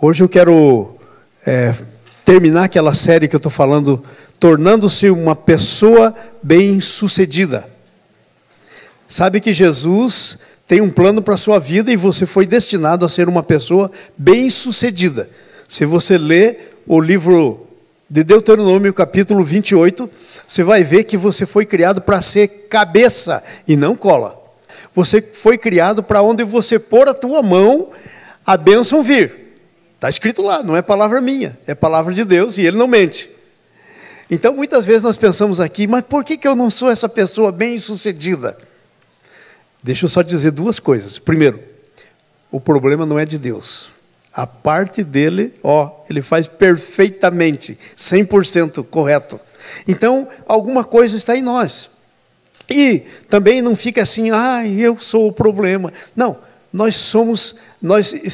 Hoje eu quero terminar aquela série que eu estou falando, tornando-se uma pessoa bem-sucedida. Sabe que Jesus tem um plano para a sua vida e você foi destinado a ser uma pessoa bem-sucedida. Se você ler o livro de Deuteronômio, capítulo 28, você vai ver que você foi criado para ser cabeça e não cola. Você foi criado para onde você pôr a tua mão, a bênção vir. Está escrito lá, não é palavra minha, é palavra de Deus e Ele não mente. Então, muitas vezes nós pensamos aqui, mas por que eu não sou essa pessoa bem-sucedida? Deixa eu só dizer duas coisas. Primeiro, o problema não é de Deus. A parte dele, Ele faz perfeitamente, 100% correto. Então, alguma coisa está em nós. E também não fica assim, eu sou o problema. Não, nós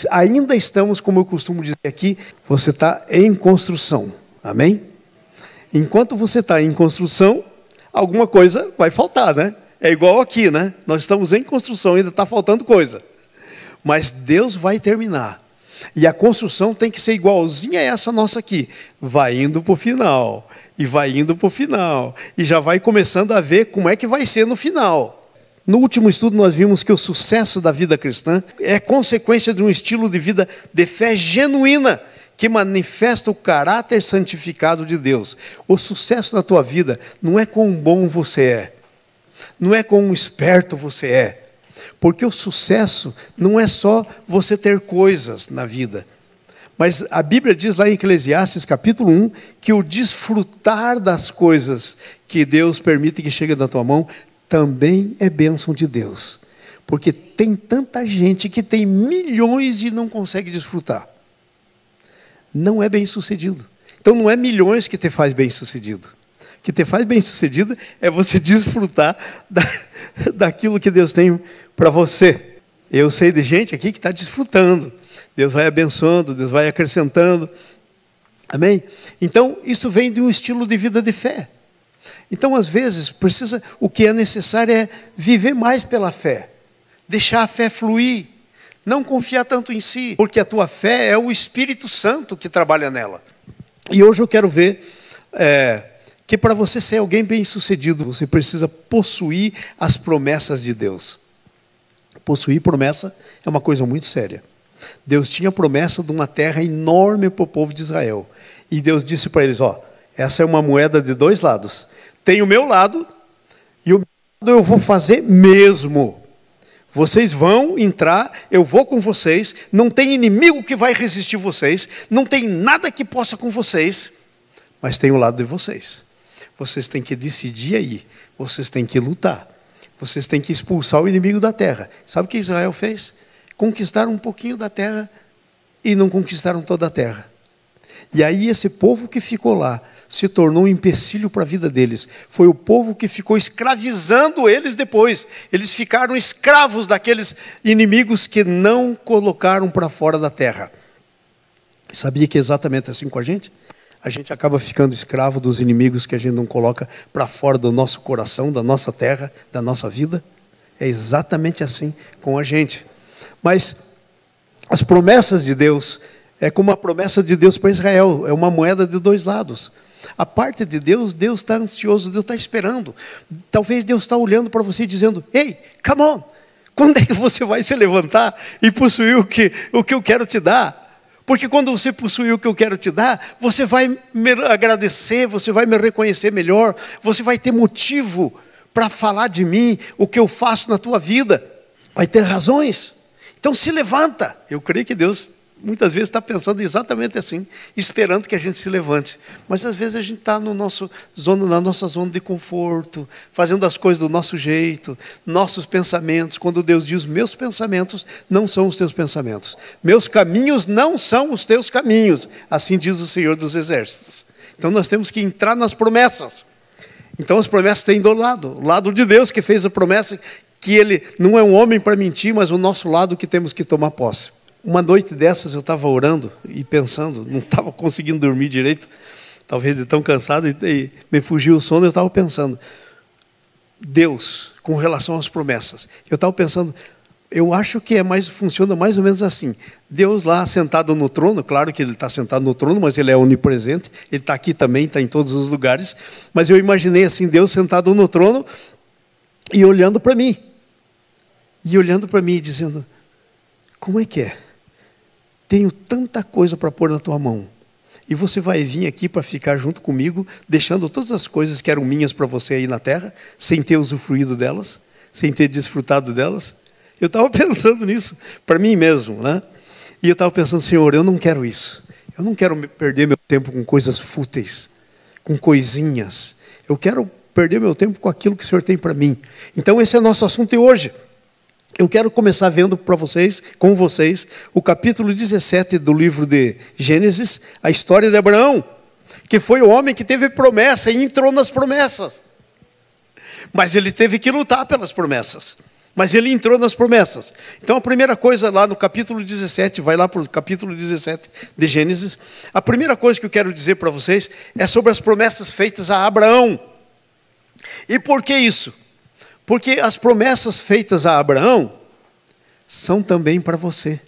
ainda estamos, como eu costumo dizer aqui, você está em construção. Amém? Enquanto você está em construção, alguma coisa vai faltar, né? É igual aqui, né? Nós estamos em construção, ainda está faltando coisa. Mas Deus vai terminar. E a construção tem que ser igualzinha a essa nossa aqui. Vai indo para o final. E vai indo para o final. E já vai começando a ver como é que vai ser no final. No último estudo nós vimos que o sucesso da vida cristã é consequência de um estilo de vida de fé genuína, que manifesta o caráter santificado de Deus. O sucesso na tua vida não é quão bom você é. Não é quão esperto você é. Porque o sucesso não é só você ter coisas na vida. Mas a Bíblia diz lá em Eclesiastes capítulo 1, que o desfrutar das coisas que Deus permite que chegue na tua mão, também é bênção de Deus. Porque tem tanta gente que tem milhões e não consegue desfrutar. Não é bem-sucedido. Então não é milhões que te faz bem-sucedido. O que te faz bem-sucedido é você desfrutar daquilo que Deus tem para você. Eu sei de gente aqui que está desfrutando. Deus vai abençoando, Deus vai acrescentando. Amém? Então, isso vem de um estilo de vida de fé. Então, às vezes, o que é necessário é viver mais pela fé. Deixar a fé fluir. Não confiar tanto em si. Porque a tua fé é o Espírito Santo que trabalha nela. E hoje eu quero ver que para você ser alguém bem-sucedido, você precisa possuir as promessas de Deus. Possuir promessa é uma coisa muito séria. Deus tinha promessa de uma terra enorme para o povo de Israel. E Deus disse para eles, essa é uma moeda de dois lados. Tem o meu lado, e o meu lado eu vou fazer mesmo. Vocês vão entrar, eu vou com vocês, não tem inimigo que vai resistir vocês, não tem nada que possa com vocês, mas tem o lado de vocês. Vocês têm que decidir aí, vocês têm que lutar, vocês têm que expulsar o inimigo da terra. Sabe o que Israel fez? Conquistaram um pouquinho da terra e não conquistaram toda a terra. E aí esse povo que ficou lá se tornou um empecilho para a vida deles. Foi o povo que ficou escravizando eles depois. Eles ficaram escravos daqueles inimigos que não colocaram para fora da terra. Sabia que é exatamente assim com a gente? A gente acaba ficando escravo dos inimigos que a gente não coloca para fora do nosso coração, da nossa terra, da nossa vida. É exatamente assim com a gente. Mas as promessas de Deus é como a promessa de Deus para Israel. É uma moeda de dois lados. A parte de Deus, Deus está ansioso, Deus está esperando. Talvez Deus está olhando para você e dizendo, ei, come on, quando é que você vai se levantar e possuir o que eu quero te dar? Porque quando você possuir o que eu quero te dar, você vai me agradecer, você vai me reconhecer melhor, você vai ter motivo para falar de mim, o que eu faço na tua vida. Vai ter razões. Então se levanta. Eu creio que Deus muitas vezes está pensando exatamente assim, esperando que a gente se levante. Mas às vezes a gente está na nossa zona de conforto, fazendo as coisas do nosso jeito, nossos pensamentos. Quando Deus diz, meus pensamentos não são os teus pensamentos. Meus caminhos não são os teus caminhos. Assim diz o Senhor dos Exércitos. Então nós temos que entrar nas promessas. Então as promessas têm do lado. O lado de Deus que fez a promessa, que Ele não é um homem para mentir, mas o nosso lado que temos que tomar posse. Uma noite dessas eu estava orando e pensando, não estava conseguindo dormir direito, talvez de tão cansado, e me fugiu o sono. Eu estava pensando, Deus, com relação às promessas, eu estava pensando, Eu acho que funciona mais ou menos assim. Deus lá sentado no trono, claro que Ele está sentado no trono, mas Ele é onipresente, Ele está aqui também, está em todos os lugares. Mas eu imaginei assim, Deus sentado no trono e olhando para mim. E olhando para mim e dizendo, como é que é? Tenho tanta coisa para pôr na tua mão. E você vai vir aqui para ficar junto comigo, deixando todas as coisas que eram minhas para você aí na terra, sem ter usufruído delas, sem ter desfrutado delas. Eu estava pensando nisso para mim mesmo, né? E eu estava pensando, Senhor, eu não quero isso. Eu não quero perder meu tempo com coisas fúteis, com coisinhas. Eu quero perder meu tempo com aquilo que o Senhor tem para mim. Então esse é o nosso assunto de hoje. Eu quero começar vendo para vocês, com vocês, o capítulo 17 do livro de Gênesis, a história de Abraão, que foi o homem que teve promessa e entrou nas promessas. Mas ele teve que lutar pelas promessas. Mas ele entrou nas promessas. Então a primeira coisa lá no capítulo 17, vai lá para o capítulo 17 de Gênesis, a primeira coisa que eu quero dizer para vocês é sobre as promessas feitas a Abraão. E por que isso? Porque as promessas feitas a Abraão são também para você.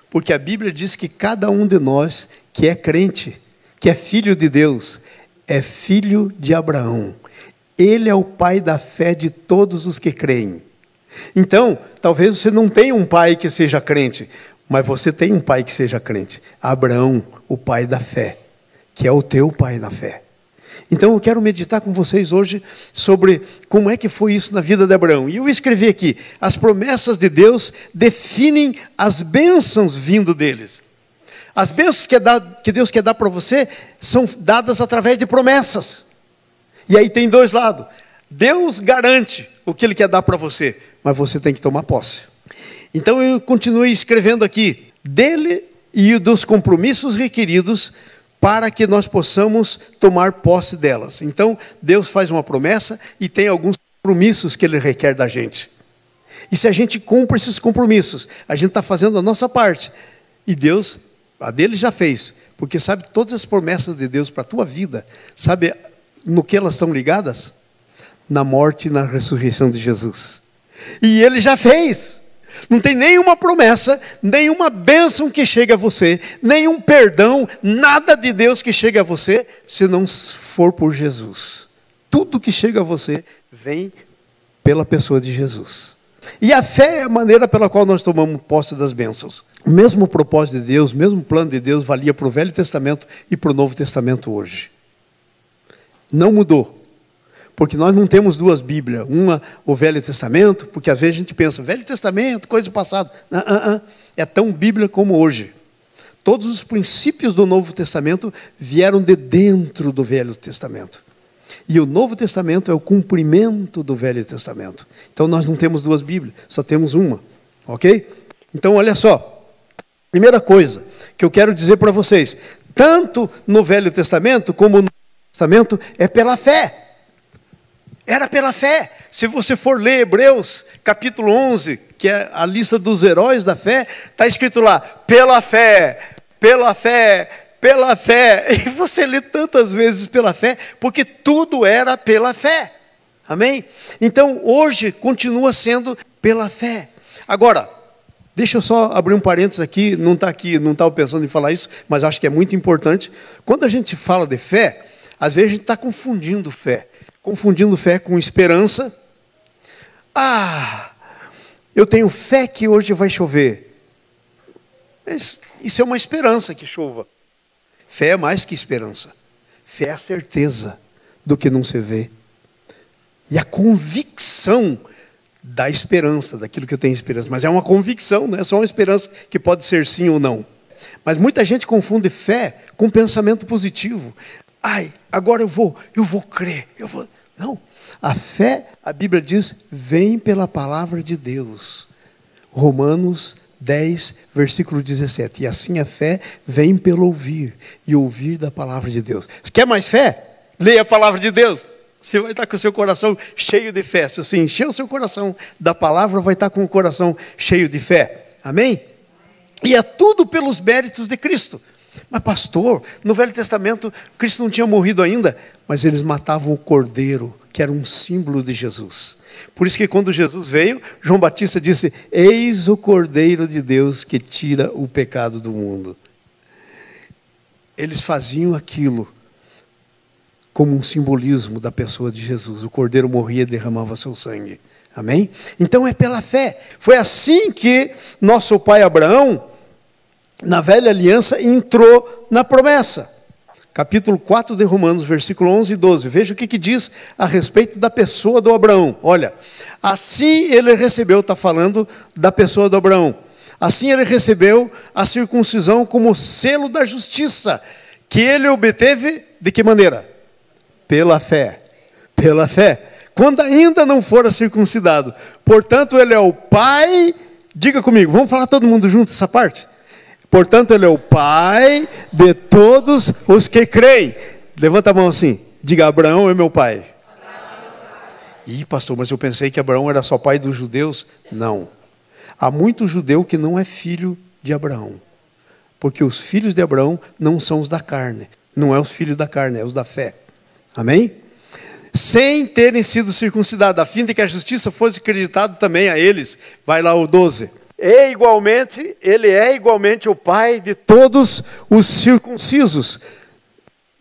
Porque a Bíblia diz que cada um de nós que é crente, que é filho de Deus, é filho de Abraão. Ele é o pai da fé de todos os que creem. Então, talvez você não tenha um pai que seja crente, mas você tem um pai que seja crente. Abraão, o pai da fé, que é o teu pai da fé. Então eu quero meditar com vocês hoje sobre como é que foi isso na vida de Abraão. E eu escrevi aqui, as promessas de Deus definem as bênçãos vindo deles. As bênçãos que Deus quer dar para você são dadas através de promessas. E aí tem dois lados. Deus garante o que Ele quer dar para você, mas você tem que tomar posse. Então eu continuei escrevendo aqui, dele e dos compromissos requeridos para que nós possamos tomar posse delas. Então, Deus faz uma promessa e tem alguns compromissos que Ele requer da gente. E se a gente cumpre esses compromissos, a gente está fazendo a nossa parte. E Deus, a dele já fez. Porque sabe, todas as promessas de Deus para a tua vida, sabe no que elas estão ligadas? Na morte e na ressurreição de Jesus. E Ele já fez. Não tem nenhuma promessa, nenhuma bênção que chegue a você, nenhum perdão, nada de Deus que chegue a você, se não for por Jesus. Tudo que chega a você vem pela pessoa de Jesus. E a fé é a maneira pela qual nós tomamos posse das bênçãos. O mesmo propósito de Deus, o mesmo plano de Deus valia para o Velho Testamento e para o Novo Testamento hoje. Não mudou. Porque nós não temos duas Bíblias, uma o Velho Testamento, porque às vezes a gente pensa, Velho Testamento, coisa do passado. É tão Bíblia como hoje. Todos os princípios do Novo Testamento vieram de dentro do Velho Testamento. E o Novo Testamento é o cumprimento do Velho Testamento. Então nós não temos duas Bíblias, só temos uma. Ok? Então olha só, primeira coisa que eu quero dizer para vocês, tanto no Velho Testamento como no Novo Testamento é pela fé. Era pela fé. Se você for ler Hebreus, capítulo 11, que é a lista dos heróis da fé, está escrito lá, pela fé, pela fé, pela fé. E você lê tantas vezes pela fé, porque tudo era pela fé. Amém? Então, hoje, continua sendo pela fé. Agora, deixa eu só abrir um parênteses aqui, não estava pensando em falar isso, mas acho que é muito importante. Quando a gente fala de fé, às vezes a gente está confundindo fé. Confundindo fé com esperança. Eu tenho fé que hoje vai chover. Isso é uma esperança que chova. Fé é mais que esperança. Fé é a certeza do que não se vê. E a convicção da esperança, daquilo que eu tenho esperança. Mas é uma convicção, não é só uma esperança que pode ser sim ou não. Mas muita gente confunde fé com pensamento positivo. Agora eu vou crer, Não, a fé, a Bíblia diz, vem pela palavra de Deus. Romanos 10, versículo 17. E assim a fé vem pelo ouvir, e ouvir da palavra de Deus. Você quer mais fé? Leia a palavra de Deus. Você vai estar com o seu coração cheio de fé. Se você encher o seu coração da palavra, vai estar com o coração cheio de fé. Amém? E é tudo pelos méritos de Cristo. Mas pastor, no Velho Testamento, Cristo não tinha morrido ainda, mas eles matavam o cordeiro, que era um símbolo de Jesus. Por isso que quando Jesus veio, João Batista disse: eis o Cordeiro de Deus que tira o pecado do mundo. Eles faziam aquilo como um simbolismo da pessoa de Jesus. O Cordeiro morria e derramava seu sangue. Amém? Então é pela fé. Foi assim que nosso pai Abraão, na velha aliança, entrou na promessa. Capítulo 4 de Romanos, versículo 11 e 12. Veja o que diz a respeito da pessoa do Abraão. Olha, assim ele recebeu, está falando da pessoa do Abraão. Assim ele recebeu a circuncisão como selo da justiça, que ele obteve de que maneira? Pela fé. Pela fé. Quando ainda não fora circuncidado. Portanto, ele é o pai, diga comigo, vamos falar todo mundo junto essa parte? Portanto, ele é o pai de todos os que creem. Levanta a mão assim, diga: Abraão é meu pai. Ih, pastor, mas eu pensei que Abraão era só pai dos judeus. Não. Há muito judeu que não é filho de Abraão. Porque os filhos de Abraão não são os da carne. Não é os filhos da carne, é os da fé. Amém? Sem terem sido circuncidados, a fim de que a justiça fosse acreditada também a eles. Vai lá o 12. Ele é igualmente o pai de todos os circuncisos.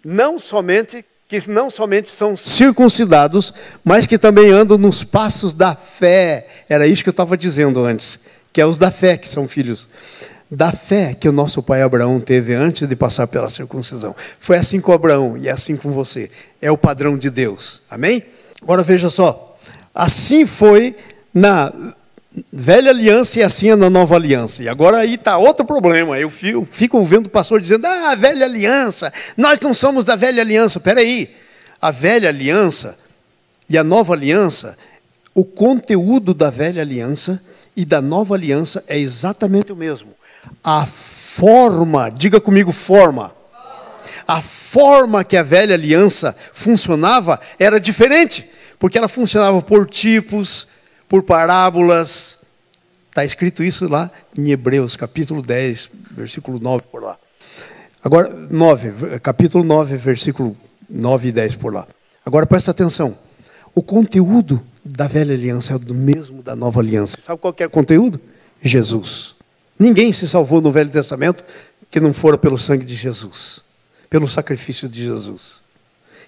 Que não somente são circuncidados, mas que também andam nos passos da fé. Era isso que eu estava dizendo antes, que é os da fé que são filhos. Da fé que o nosso pai Abraão teve antes de passar pela circuncisão. Foi assim com Abraão e é assim com você. É o padrão de Deus. Amém? Agora veja só. Assim foi na velha aliança e assim é na nova aliança. E agora aí está outro problema. Eu fico ouvindo o pastor dizendo: ah, velha aliança, nós não somos da velha aliança. Espera aí, a velha aliança e a nova aliança, o conteúdo da velha aliança e da nova aliança é exatamente o mesmo. A forma, diga comigo, forma. A forma que a velha aliança funcionava era diferente, porque ela funcionava por tipos, por parábolas. Está escrito isso lá em Hebreus, capítulo 10, versículo 9, por lá. Agora, capítulo 9, versículo 9 e 10, por lá. Agora, presta atenção. O conteúdo da velha aliança é o mesmo da nova aliança. Sabe qual que é o conteúdo? Jesus. Ninguém se salvou no Velho Testamento que não fora pelo sangue de Jesus, pelo sacrifício de Jesus.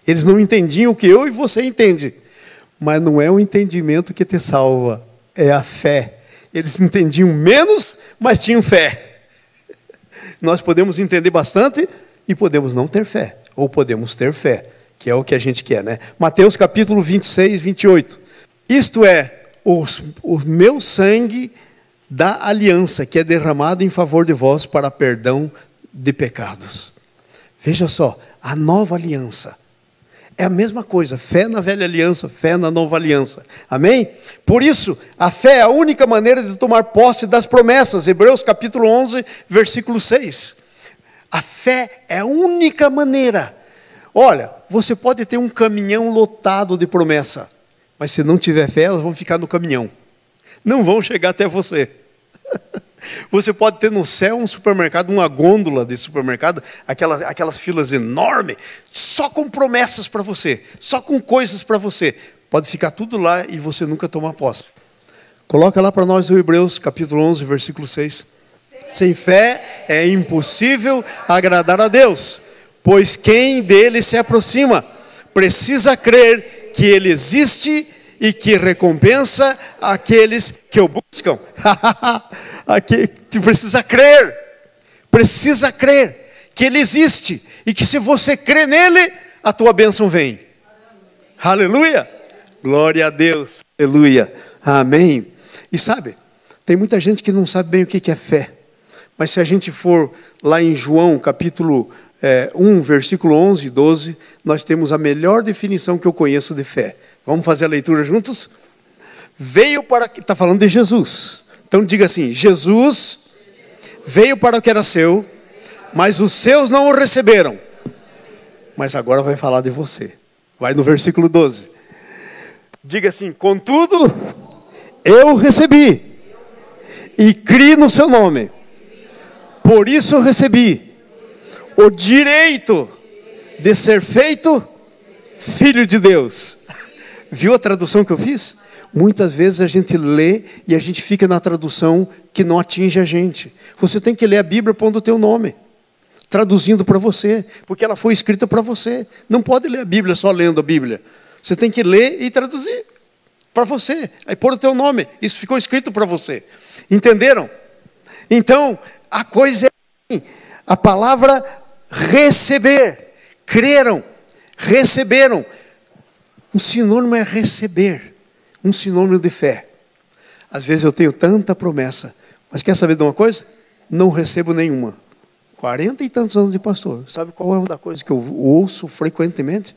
Eles não entendiam o que eu e você entendem. Mas não é o entendimento que te salva, é a fé. Eles entendiam menos, mas tinham fé. Nós podemos entender bastante e podemos não ter fé. Ou podemos ter fé, que é o que a gente quer, né? Mateus capítulo 26, 28. Isto é, o meu sangue da aliança, que é derramado em favor de vós para perdão de pecados. Veja só, a nova aliança. É a mesma coisa, fé na velha aliança, fé na nova aliança. Amém? Por isso, a fé é a única maneira de tomar posse das promessas. Hebreus capítulo 11, versículo 6. A fé é a única maneira. Olha, você pode ter um caminhão lotado de promessa, mas se não tiver fé, elas vão ficar no caminhão. Não vão chegar até você. Você pode ter no céu um supermercado, uma gôndola de supermercado, aquelas filas enormes, só com promessas para você, só com coisas para você. Pode ficar tudo lá e você nunca tomar posse. Coloca lá para nós o Hebreus, capítulo 11, versículo 6. Sem fé é impossível agradar a Deus, pois quem dele se aproxima precisa crer que ele existe e que recompensa aqueles que o buscam. Aqui, precisa crer que ele existe e que se você crê nele, a tua bênção vem. Aleluia! Glória a Deus, aleluia, amém. E sabe, tem muita gente que não sabe bem o que é fé, mas se a gente for lá em João capítulo 1, versículo 11 e 12, nós temos a melhor definição que eu conheço de fé. Vamos fazer a leitura juntos? Veio para... Está falando de Jesus. Então diga assim: Jesus veio para o que era seu, mas os seus não o receberam. Mas agora vai falar de você. Vai no versículo 12. Diga assim: contudo, eu recebi e criei no seu nome. Por isso eu recebi o direito de ser feito filho de Deus. Viu a tradução que eu fiz? Muitas vezes a gente lê e a gente fica na tradução que não atinge a gente. Você tem que ler a Bíblia pondo o teu nome, traduzindo para você, porque ela foi escrita para você. Não pode ler a Bíblia só lendo a Bíblia. Você tem que ler e traduzir para você. Aí pôr o teu nome. Isso ficou escrito para você. Entenderam? Então, a coisa é assim. A palavra receber. Creram. Receberam. Um sinônimo é receber. Um sinônimo de fé. Às vezes eu tenho tanta promessa. Mas quer saber de uma coisa? Não recebo nenhuma. 40 e tantos anos de pastor. Sabe qual é uma das coisas que eu ouço frequentemente?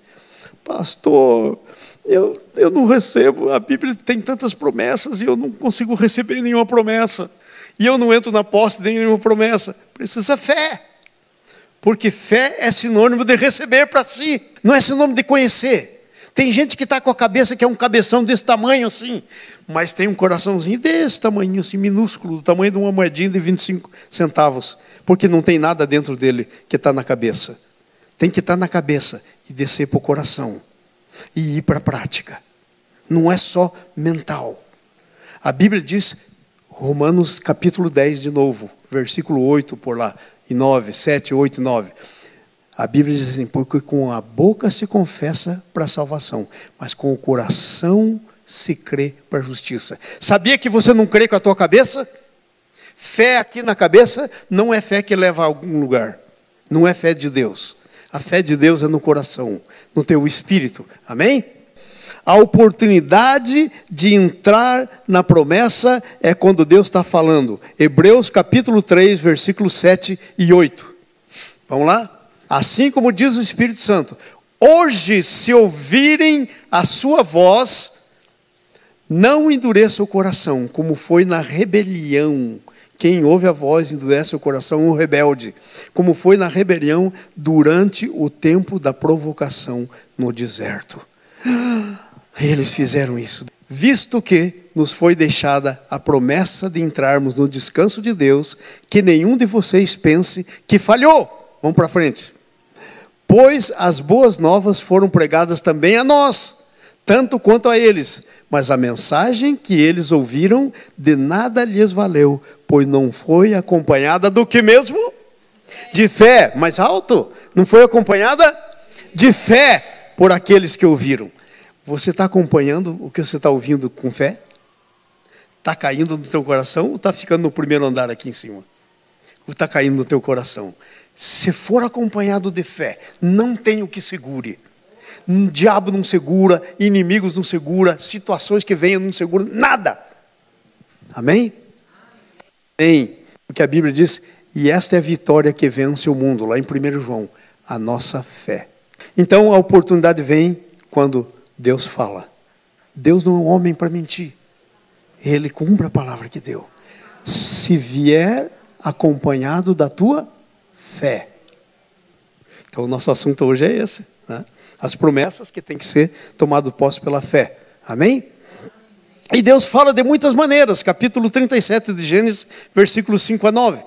Pastor, eu não recebo. A Bíblia tem tantas promessas e eu não consigo receber nenhuma promessa. E eu não entro na posse de nenhuma promessa. Precisa fé. Porque fé é sinônimo de receber para si. Não é sinônimo de conhecer. Tem gente que está com a cabeça que é um cabeção desse tamanho assim. Mas tem um coraçãozinho desse tamanho assim, minúsculo. Do tamanho de uma moedinha de 25 centavos. Porque não tem nada dentro dele que está na cabeça. Tem que estar na cabeça e descer para o coração. E ir para a prática. Não é só mental. A Bíblia diz, Romanos capítulo 10 de novo, versículo 8 por lá, e 9, 7, 8 e 9. A Bíblia diz assim, porque com a boca se confessa para a salvação, mas com o coração se crê para a justiça. Sabia que você não crê com a tua cabeça? Fé aqui na cabeça não é fé que leva a algum lugar. Não é fé de Deus. A fé de Deus é no coração, no teu espírito. Amém? A oportunidade de entrar na promessa é quando Deus está falando. Hebreus capítulo 3, versículos 7 e 8. Vamos lá? Assim como diz o Espírito Santo. Hoje, se ouvirem a sua voz, não endureça o coração, como foi na rebelião. Quem ouve a voz endurece o coração, o rebelde. Como foi na rebelião durante o tempo da provocação no deserto. Eles fizeram isso. Visto que nos foi deixada a promessa de entrarmos no descanso de Deus, que nenhum de vocês pense que falhou. Vamos para frente. Pois as boas novas foram pregadas também a nós, tanto quanto a eles. Mas a mensagem que eles ouviram de nada lhes valeu, pois não foi acompanhada do que mesmo? De fé. Mais alto. Não foi acompanhada de fé por aqueles que ouviram. Você está acompanhando o que você está ouvindo com fé? Está caindo no teu coração ou está ficando no primeiro andar aqui em cima? Ou está caindo no teu coração? Se for acompanhado de fé, não tem o que segure. O diabo não segura, inimigos não segura, situações que venham não segura, nada. Amém? Amém. Porque a Bíblia diz, e esta é a vitória que vence o mundo, lá em 1 João, a nossa fé. Então a oportunidade vem quando Deus fala. Deus não é um homem para mentir. Ele cumpre a palavra que deu. Se vier acompanhado da tua fé. Então o nosso assunto hoje é esse, né? As promessas que tem que ser tomado posse pela fé. Amém? E Deus fala de muitas maneiras. Capítulo 37 de Gênesis, versículos 5 a 9.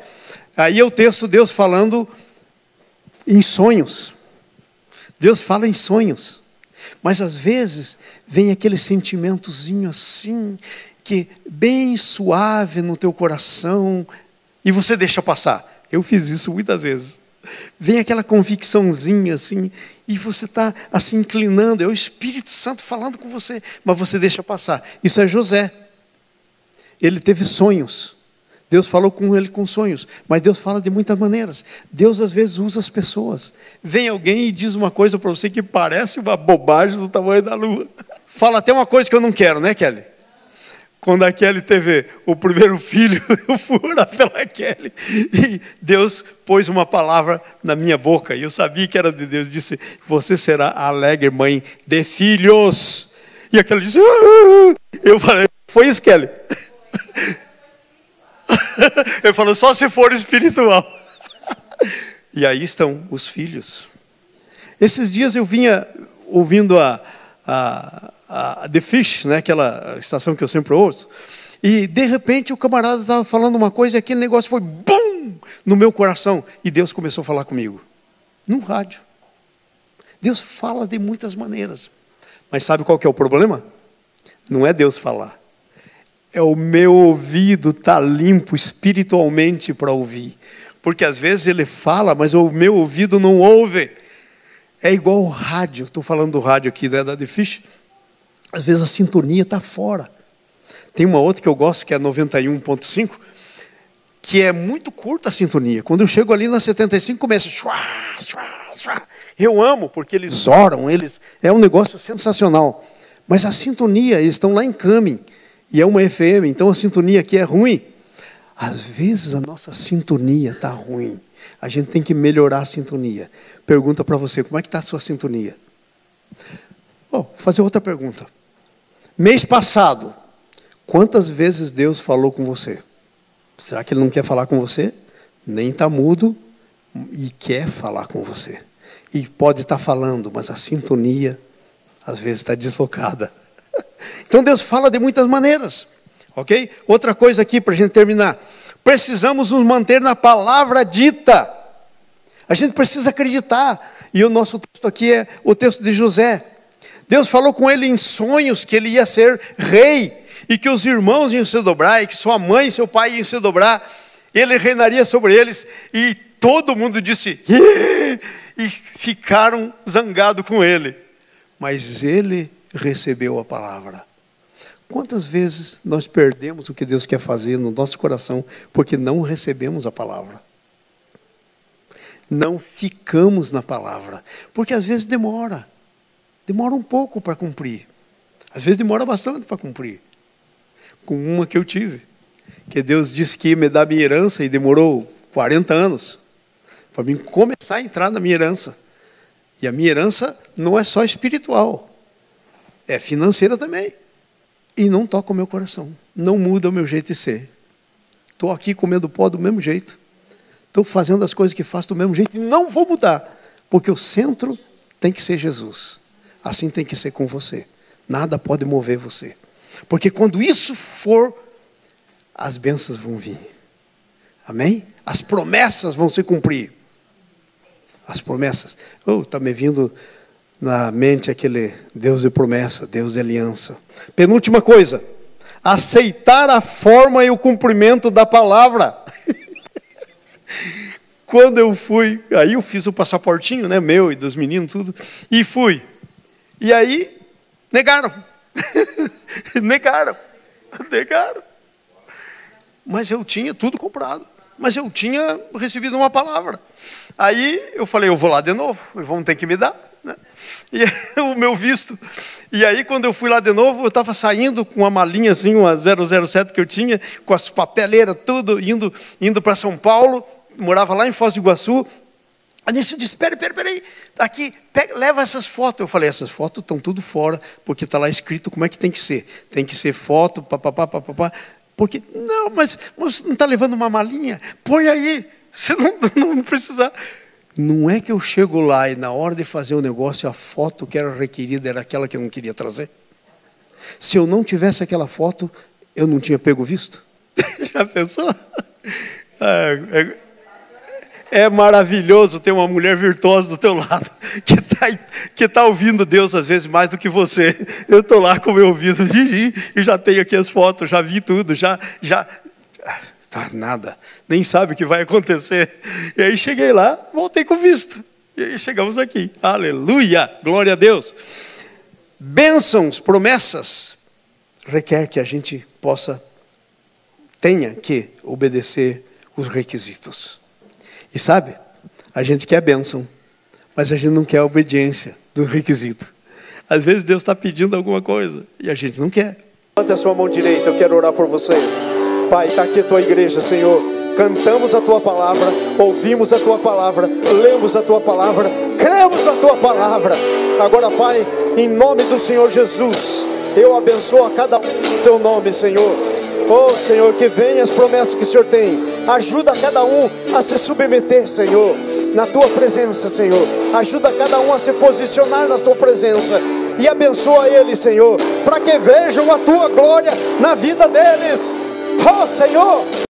Aí é o texto Deus falando em sonhos. Deus fala em sonhos. Mas às vezes vem aquele sentimentozinho assim, que bem suave no teu coração, e você deixa passar. Eu fiz isso muitas vezes. Vem aquela convicçãozinha assim, e você está assim inclinando, é o Espírito Santo falando com você, mas você deixa passar. Isso é José. Ele teve sonhos. Deus falou com ele com sonhos, mas Deus fala de muitas maneiras. Deus às vezes usa as pessoas. Vem alguém e diz uma coisa para você que parece uma bobagem do tamanho da lua. Fala até uma coisa que eu não quero, né, Kelly? Quando a Kelly teve o primeiro filho, eu fui orar pela Kelly. E Deus pôs uma palavra na minha boca. E eu sabia que era de Deus. Disse, você será a alegre mãe de filhos. E a Kelly disse, eu falei, foi isso, Kelly? Ele falou, só se for espiritual. E aí estão os filhos. Esses dias eu vinha ouvindo a The Fish, né, aquela estação que eu sempre ouço. E de repente o camarada estava falando uma coisa e aquele negócio foi BUM! No meu coração. E Deus começou a falar comigo. No rádio. Deus fala de muitas maneiras. Mas sabe qual que é o problema? Não é Deus falar. É o meu ouvido estar limpo espiritualmente para ouvir. Porque às vezes ele fala, mas o meu ouvido não ouve. É igual o rádio. Estou falando do rádio aqui, né, da The Fish. Às vezes a sintonia está fora. Tem uma outra que eu gosto, que é a 91.5, que é muito curta a sintonia. Quando eu chego ali na 75, começa... Eu amo, porque eles oram, é um negócio sensacional. Mas a sintonia, eles estão lá em Camin, e é uma FM, então a sintonia aqui é ruim. Às vezes a nossa sintonia está ruim. A gente tem que melhorar a sintonia. Pergunta para você, como é que está a sua sintonia? Vou fazer outra pergunta. Mês passado, quantas vezes Deus falou com você? Será que Ele não quer falar com você? Nem está mudo e quer falar com você. E pode estar falando, mas a sintonia, às vezes, está deslocada. Então Deus fala de muitas maneiras. Ok? Outra coisa aqui para a gente terminar. Precisamos nos manter na palavra dita. A gente precisa acreditar. E o nosso texto aqui é o texto de José. Deus falou com ele em sonhos que ele ia ser rei. E que os irmãos iam se dobrar. E que sua mãe e seu pai iam se dobrar. Ele reinaria sobre eles. E todo mundo disse... E ficaram zangados com ele. Mas ele recebeu a palavra. Quantas vezes nós perdemos o que Deus quer fazer no nosso coração porque não recebemos a palavra? Não ficamos na palavra. Porque às vezes demora. Demora um pouco para cumprir. Às vezes demora bastante para cumprir. Com uma que eu tive. Que Deus disse que ia me dar minha herança e demorou 40 anos. Para mim começar a entrar na minha herança. E a minha herança não é só espiritual. É financeira também. E não toca o meu coração. Não muda o meu jeito de ser. Estou aqui comendo pó do mesmo jeito. Estou fazendo as coisas que faço do mesmo jeito. E não vou mudar. Porque o centro tem que ser Jesus. Assim tem que ser com você. Nada pode mover você. Porque quando isso for, as bênçãos vão vir. Amém? As promessas vão se cumprir. As promessas. Está me vindo na mente aquele Deus de promessa, Deus de aliança. Penúltima coisa. Aceitar a forma e o cumprimento da palavra. Quando eu fui, aí eu fiz o passaportinho, né, meu e dos meninos, tudo. E fui. E aí, negaram. Negaram. Mas eu tinha tudo comprado. Mas eu tinha recebido uma palavra. Aí eu falei, eu vou lá de novo, vão ter que me dar, né? E o meu visto. E aí quando eu fui lá de novo, eu estava saindo com uma malinha assim, uma 007 que eu tinha, com as papeleiras, tudo, indo para São Paulo, morava lá em Foz do Iguaçu. Aí nisso eu disse, peraí, aqui, leva essas fotos. Eu falei, essas fotos estão tudo fora, porque está lá escrito como é que tem que ser. Tem que ser foto, papapá. Porque, não, mas você não está levando uma malinha? Põe aí, você não precisa. Não é que eu chego lá e na hora de fazer o negócio, a foto que era requerida era aquela que eu não queria trazer? Se eu não tivesse aquela foto, eu não tinha pego visto? Já pensou? É maravilhoso ter uma mulher virtuosa do teu lado, que tá ouvindo Deus às vezes mais do que você. Eu estou lá com o meu ouvido, e já tenho aqui as fotos, já vi tudo, tá nada, nem sabe o que vai acontecer. E aí cheguei lá, voltei com visto. E aí chegamos aqui. Aleluia, glória a Deus. Bênçãos, promessas, requer que a gente tenha que obedecer os requisitos. E sabe, a gente quer bênção, mas a gente não quer a obediência do requisito. Às vezes Deus está pedindo alguma coisa e a gente não quer. Levante a sua mão direita, eu quero orar por vocês. Pai, está aqui a tua igreja, Senhor. Cantamos a tua palavra, ouvimos a tua palavra, lemos a tua palavra, cremos a tua palavra. Agora, Pai, em nome do Senhor Jesus, eu abençoo a cada um no teu nome, Senhor. Oh, Senhor, que venham as promessas que o Senhor tem. Ajuda cada um a se submeter, Senhor, na tua presença, Senhor. Ajuda cada um a se posicionar na tua presença. E abençoa eles, Senhor, para que vejam a tua glória na vida deles. Oh, Senhor.